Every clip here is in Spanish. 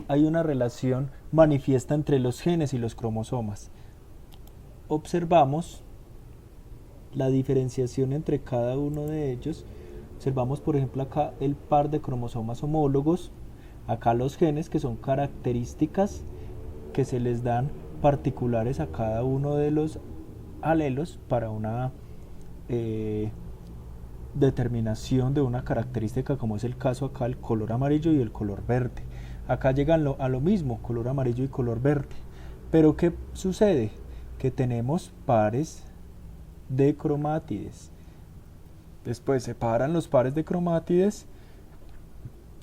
hay una relación manifiesta entre los genes y los cromosomas. Observamos la diferenciación entre cada uno de ellos. Observamos, por ejemplo, acá el par de cromosomas homólogos, acá los genes, que son características que se les dan particulares a cada uno de los alelos para una determinación de una característica, como es el caso acá el color amarillo y el color verde. Acá llegan a lo mismo, color amarillo y color verde. Pero ¿qué sucede? Que tenemos pares de cromátides. Después separan los pares de cromátides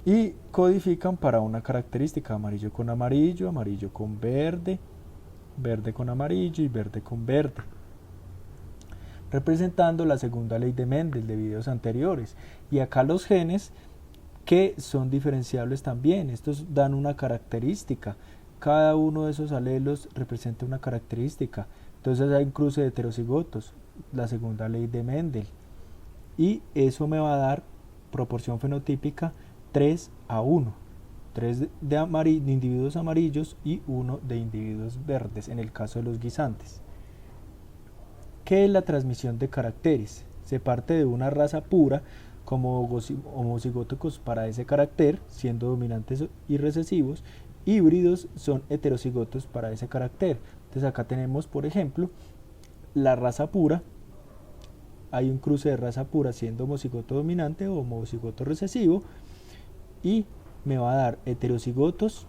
y codifican para una característica: amarillo con amarillo, amarillo con verde, verde con amarillo y verde con verde, representando la segunda ley de Mendel de videos anteriores. Y acá los genes, que son diferenciables también, estos dan una característica, cada uno de esos alelos representa una característica. Entonces hay un cruce de heterocigotos, la segunda ley de Mendel, y eso me va a dar proporción fenotípica 3:1, 3 de individuos amarillos y 1 de individuos verdes en el caso de los guisantes. ¿Qué es la transmisión de caracteres? Se parte de una raza pura como homocigóticos para ese carácter, siendo dominantes y recesivos. Híbridos son heterocigotos para ese carácter. Entonces acá tenemos, por ejemplo, la raza pura. Hay un cruce de raza pura siendo homocigoto dominante o homocigoto recesivo, y me va a dar heterocigotos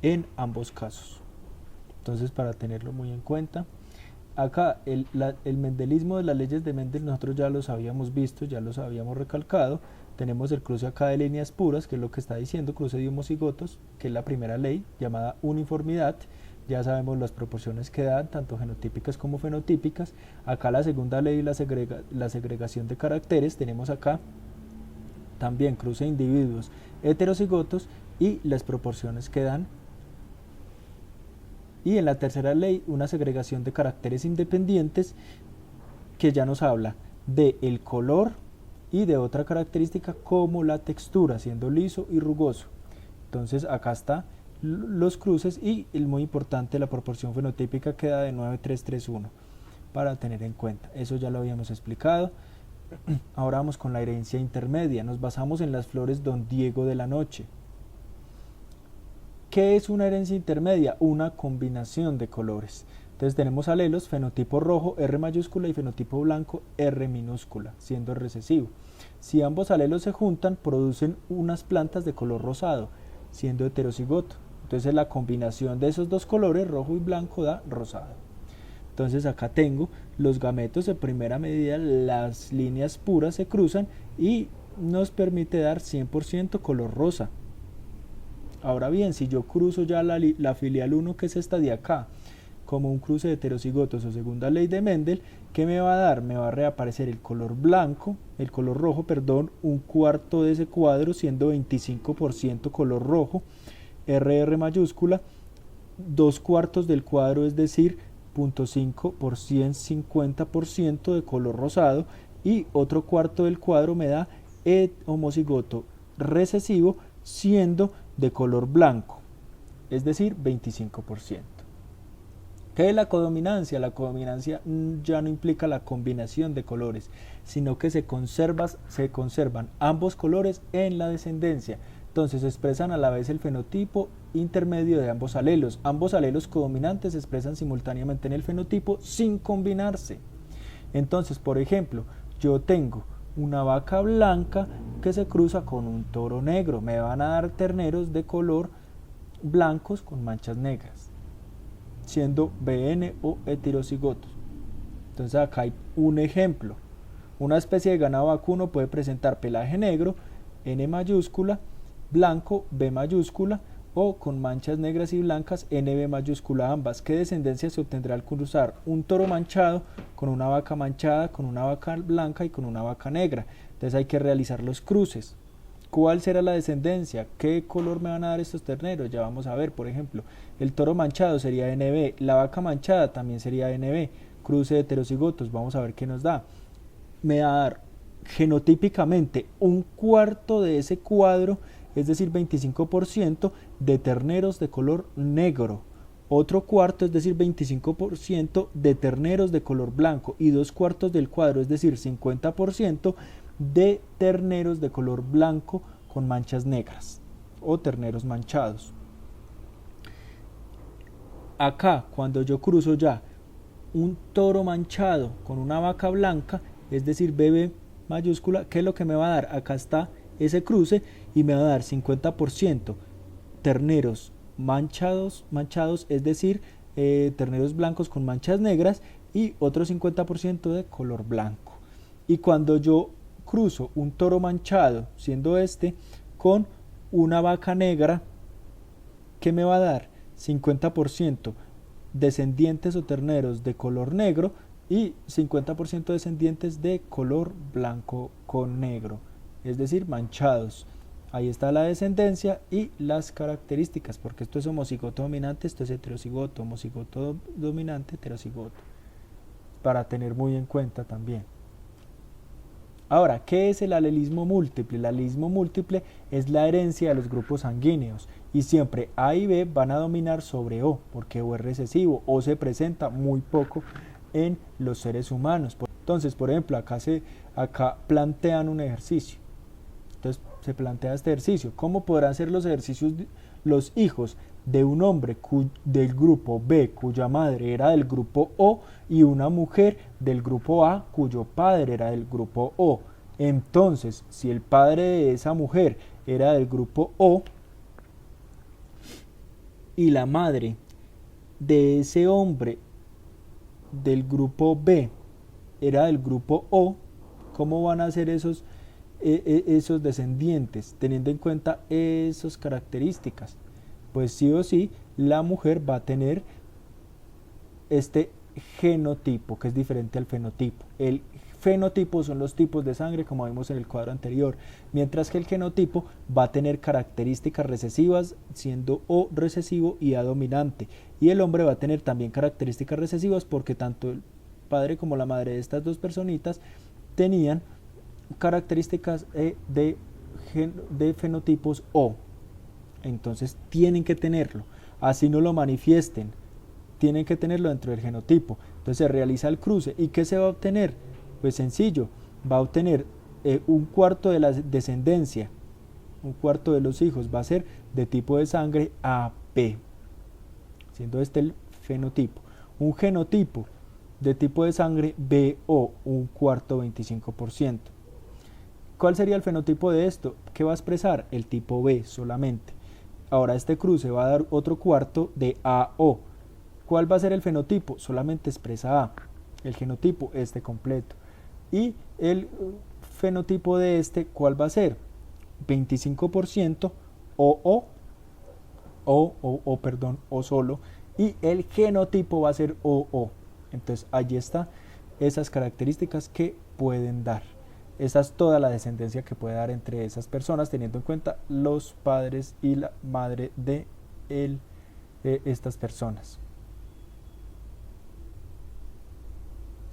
en ambos casos. Entonces, para tenerlo muy en cuenta, acá el mendelismo de las leyes de Mendel nosotros ya los habíamos visto, ya los habíamos recalcado. Tenemos el cruce acá de líneas puras, que es lo que está diciendo, cruce de homocigotos, que es la primera ley llamada uniformidad. Ya sabemos las proporciones que dan, tanto genotípicas como fenotípicas. Acá la segunda ley, la segregación de caracteres. Tenemos acá también cruce de individuos heterocigotos y las proporciones que dan. Y en la tercera ley, una segregación de caracteres independientes, que ya nos habla de el color y de otra característica como la textura, siendo liso y rugoso. Entonces acá está los cruces, y el muy importante, la proporción fenotípica queda de 9:3:3:1 para tener en cuenta. Eso ya lo habíamos explicado. Ahora vamos con la herencia intermedia. Nos basamos en las flores Don Diego de la Noche. ¿Qué es una herencia intermedia? Una combinación de colores. Entonces tenemos alelos, fenotipo rojo, R mayúscula, y fenotipo blanco, R minúscula, siendo recesivo. Si ambos alelos se juntan, producen unas plantas de color rosado, siendo heterocigoto. Entonces la combinación de esos dos colores, rojo y blanco, da rosado. Entonces acá tengo los gametos en primera medida, las líneas puras se cruzan y nos permite dar 100% color rosa. Ahora bien, si yo cruzo ya la filial 1, que es esta de acá, como un cruce de heterocigotos o segunda ley de Mendel, ¿qué me va a dar? Me va a reaparecer el color blanco, el color rojo, perdón, un cuarto de ese cuadro, siendo 25% color rojo, RR mayúscula, 2/4 del cuadro, es decir, 0.5 por 100, 50% de color rosado, y otro cuarto del cuadro me da homocigoto recesivo, siendo de color blanco, es decir, 25%. ¿Qué es la codominancia? La codominancia ya no implica la combinación de colores, sino que se conservan ambos colores en la descendencia. Entonces expresan a la vez el fenotipo intermedio de ambos alelos. Ambos alelos codominantes se expresan simultáneamente en el fenotipo sin combinarse. Entonces, por ejemplo, yo tengo una vaca blanca que se cruza con un toro negro. Me van a dar terneros de color blancos con manchas negras, siendo BN o heterocigotos. Entonces acá hay un ejemplo. Una especie de ganado vacuno puede presentar pelaje negro, N mayúscula, blanco, B mayúscula, o con manchas negras y blancas, NB mayúscula ambas. ¿Qué descendencia se obtendrá al cruzar un toro manchado con una vaca manchada, con una vaca blanca y con una vaca negra? Entonces hay que realizar los cruces. ¿Cuál será la descendencia? ¿Qué color me van a dar estos terneros? Ya vamos a ver, por ejemplo, el toro manchado sería NB, la vaca manchada también sería NB, cruce de heterocigotos, vamos a ver qué nos da. Me va a dar genotípicamente un cuarto de ese cuadro es decir 25% de terneros de color negro, otro cuarto, es decir 25% de terneros de color blanco y 2/4 del cuadro, es decir 50% de terneros de color blanco con manchas negras o terneros manchados. Acá, cuando yo cruzo ya un toro manchado con una vaca blanca, es decir BB mayúscula, ¿qué es lo que me va a dar? Acá está ese cruce y me va a dar 50% terneros manchados, es decir, terneros blancos con manchas negras y otro 50% de color blanco. Y cuando yo cruzo un toro manchado, siendo este, con una vaca negra, ¿qué me va a dar? 50% descendientes o terneros de color negro y 50% descendientes de color blanco con negro, es decir, manchados. Ahí está la descendencia y las características, porque esto es homocigoto dominante, esto es heterocigoto, homocigoto dominante, heterocigoto, para tener muy en cuenta también. Ahora, ¿qué es el alelismo múltiple? El alelismo múltiple es la herencia de los grupos sanguíneos y siempre A y B van a dominar sobre O, porque O es recesivo, O se presenta muy poco en los seres humanos. Entonces, por ejemplo, acá plantean un ejercicio. Entonces, se plantea este ejercicio. ¿Cómo podrán ser los ejercicios los hijos de un hombre del grupo B cuya madre era del grupo O y una mujer del grupo A cuyo padre era del grupo O? Entonces, si el padre de esa mujer era del grupo O y la madre de ese hombre del grupo B era del grupo O, ¿cómo van a ser esos descendientes, teniendo en cuenta esas características? Pues sí o sí, la mujer va a tener este genotipo, que es diferente al fenotipo. El fenotipo son los tipos de sangre, como vimos en el cuadro anterior, mientras que el genotipo va a tener características recesivas, siendo O recesivo y A dominante. Y el hombre va a tener también características recesivas, porque tanto el padre como la madre de estas dos personitas tenían características de fenotipos O. Entonces tienen que tenerlo, así no lo manifiesten, tienen que tenerlo dentro del genotipo. Entonces se realiza el cruce. ¿Y qué se va a obtener? Pues sencillo, va a obtener un cuarto de la descendencia, un cuarto de los hijos va a ser de tipo de sangre AB, siendo este el fenotipo. Un genotipo de tipo de sangre BO, un cuarto, 25%. ¿Cuál sería el fenotipo de esto? ¿Qué va a expresar? El tipo B solamente. Ahora este cruce va a dar otro cuarto de AO. ¿Cuál va a ser el fenotipo? Solamente expresa A. El genotipo este completo. Y el fenotipo de este, ¿cuál va a ser? 25% O solo. Y el genotipo va a ser OO. Entonces allí está esas características que pueden dar. Esa es toda la descendencia que puede dar entre esas personas, teniendo en cuenta los padres y la madre de estas personas.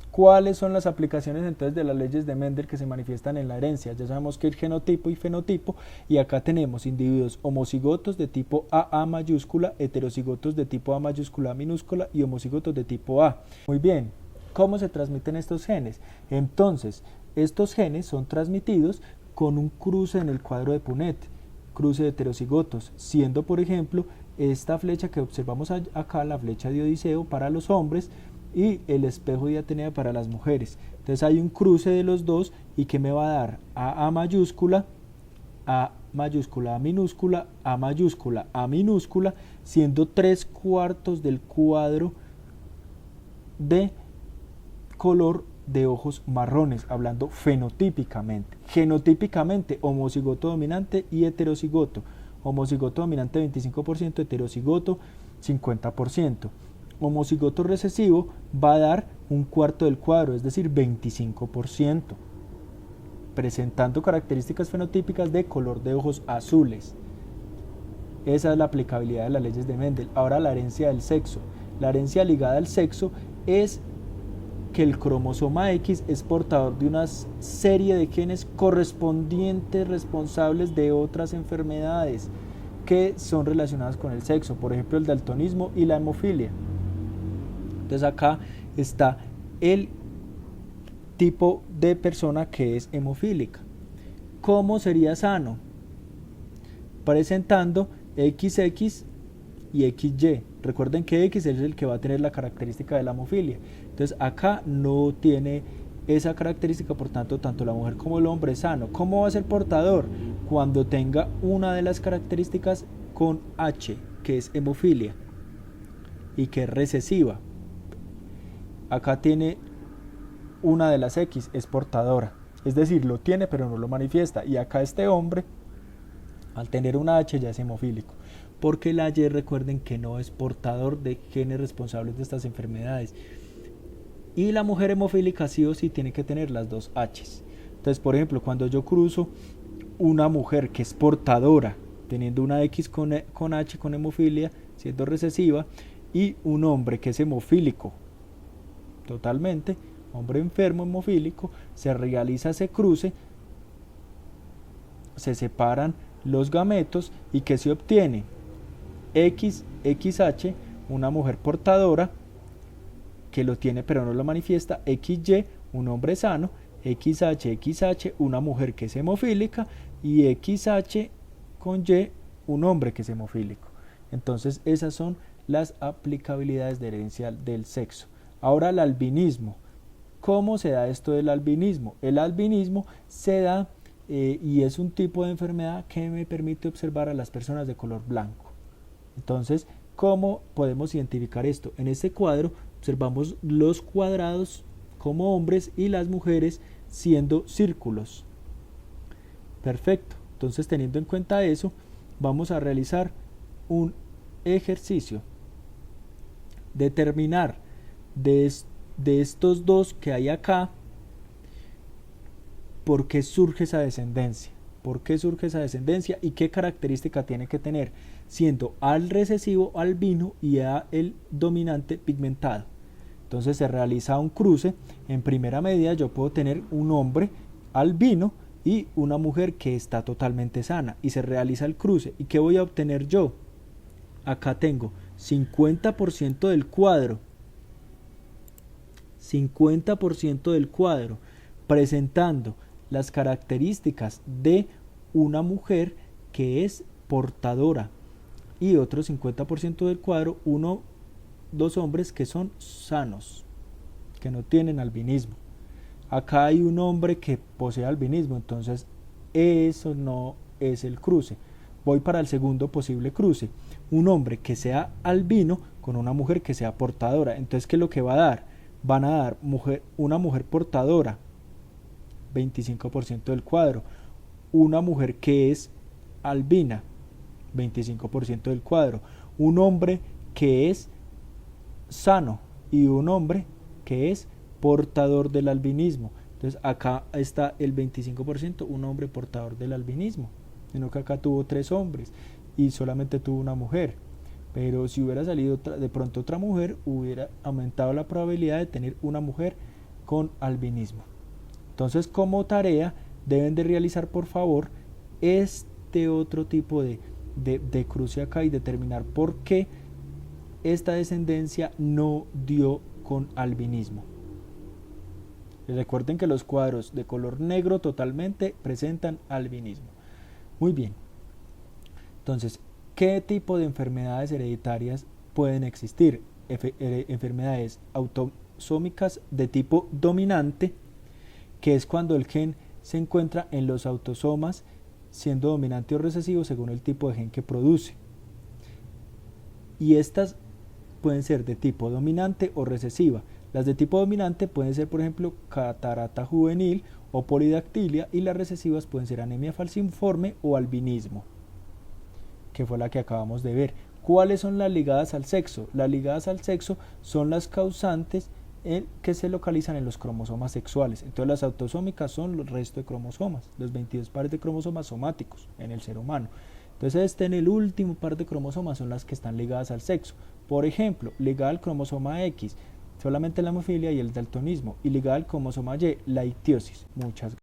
¿Cuáles son las aplicaciones entonces de las leyes de Mendel que se manifiestan en la herencia? Ya sabemos que el genotipo y fenotipo, y acá tenemos individuos homocigotos de tipo AA mayúscula, heterocigotos de tipo A mayúscula minúscula y homocigotos de tipo A. Muy bien, ¿cómo se transmiten estos genes? Entonces, estos genes son transmitidos con un cruce en el cuadro de Punnett, cruce de heterocigotos, siendo por ejemplo esta flecha que observamos acá, la flecha de Odiseo para los hombres y el espejo de Atenea para las mujeres. Entonces hay un cruce de los dos y que me va a dar A mayúscula, A mayúscula, A minúscula, A mayúscula, A minúscula, siendo 3/4 del cuadro de color de ojos marrones, hablando fenotípicamente. Genotípicamente, homocigoto dominante y heterocigoto. Homocigoto dominante 25%, heterocigoto 50%. Homocigoto recesivo va a dar un cuarto del cuadro, es decir, 25%, presentando características fenotípicas de color de ojos azules. Esa es la aplicabilidad de las leyes de Mendel. Ahora la herencia del sexo. La herencia ligada al sexo es que el cromosoma X es portador de una serie de genes correspondientes responsables de otras enfermedades que son relacionadas con el sexo, por ejemplo el daltonismo y la hemofilia. Entonces acá está el tipo de persona que es hemofílica. ¿Cómo sería sano? Presentando XX y XY. Recuerden que X es el que va a tener la característica de la hemofilia. Entonces acá no tiene esa característica, por tanto, tanto la mujer como el hombre es sano. ¿Cómo va a ser portador? Cuando tenga una de las características con H, que es hemofilia y que es recesiva. Acá tiene una de las X, es portadora. Es decir, lo tiene pero no lo manifiesta. Y acá este hombre, al tener una H, ya es hemofílico. Porque la Y, recuerden que no es portador de genes responsables de estas enfermedades. Y la mujer hemofílica sí o sí tiene que tener las dos H's. Entonces, por ejemplo, cuando yo cruzo una mujer que es portadora, teniendo una X con H, con hemofilia, siendo recesiva, y un hombre que es hemofílico, totalmente, hombre enfermo hemofílico, se realiza ese cruce, se separan los gametos y ¿qué se obtiene? XH, una mujer portadora que lo tiene pero no lo manifiesta, XY, un hombre sano, XH, una mujer que es hemofílica, y XH con Y, un hombre que es hemofílico. Entonces esas son las aplicabilidades de herencia del sexo. Ahora el albinismo. ¿Cómo se da esto del albinismo? El albinismo se da y es un tipo de enfermedad que me permite observar a las personas de color blanco. Entonces, ¿cómo podemos identificar esto? En este cuadro observamos los cuadrados como hombres y las mujeres siendo círculos. Perfecto. Entonces, teniendo en cuenta eso, vamos a realizar un ejercicio. Determinar de estos dos que hay acá, ¿por qué surge esa descendencia? ¿Por qué surge esa descendencia y qué característica tiene que tener? Siendo al recesivo albino y a el dominante pigmentado. Entonces se realiza un cruce. En primera medida yo puedo tener un hombre albino y una mujer que está totalmente sana, y se realiza el cruce. ¿Y qué voy a obtener yo? Acá tengo 50% del cuadro, 50% del cuadro, presentando las características de una mujer que es portadora, y otro 50% del cuadro, dos hombres que son sanos, que no tienen albinismo. Acá hay un hombre que posee albinismo, entonces eso no es el cruce. Voy para el segundo posible cruce, un hombre que sea albino con una mujer que sea portadora. Entonces, ¿qué es lo que va a dar? Van a dar una mujer portadora, 25% del cuadro, una mujer que es albina, 25% del cuadro, un hombre que es sano y un hombre que es portador del albinismo. Entonces acá está el 25%, un hombre portador del albinismo, sino que acá tuvo 3 hombres y solamente tuvo una mujer. Pero si hubiera salido de pronto otra mujer, hubiera aumentado la probabilidad de tener una mujer con albinismo. Entonces, como tarea, deben de realizar, por favor, este otro tipo de cruce acá y determinar por qué esta descendencia no dio con albinismo. Recuerden que los cuadros de color negro totalmente presentan albinismo. Muy bien. Entonces, ¿qué tipo de enfermedades hereditarias pueden existir? Enfermedades autosómicas de tipo dominante, que es cuando el gen se encuentra en los autosomas siendo dominante o recesivo según el tipo de gen que produce. Y estas pueden ser de tipo dominante o recesiva. Las de tipo dominante pueden ser, por ejemplo, catarata juvenil o polidactilia, y las recesivas pueden ser anemia falciforme o albinismo, que fue la que acabamos de ver. ¿Cuáles son las ligadas al sexo? Las ligadas al sexo son las causantes que se localizan en los cromosomas sexuales. Entonces las autosómicas son los restos de cromosomas, los 22 pares de cromosomas somáticos en el ser humano. Entonces en el último par de cromosomas son las que están ligadas al sexo. Por ejemplo, ligada al cromosoma X, solamente la hemofilia y el daltonismo, y ligada al cromosoma Y, la ictiosis. Muchas gracias.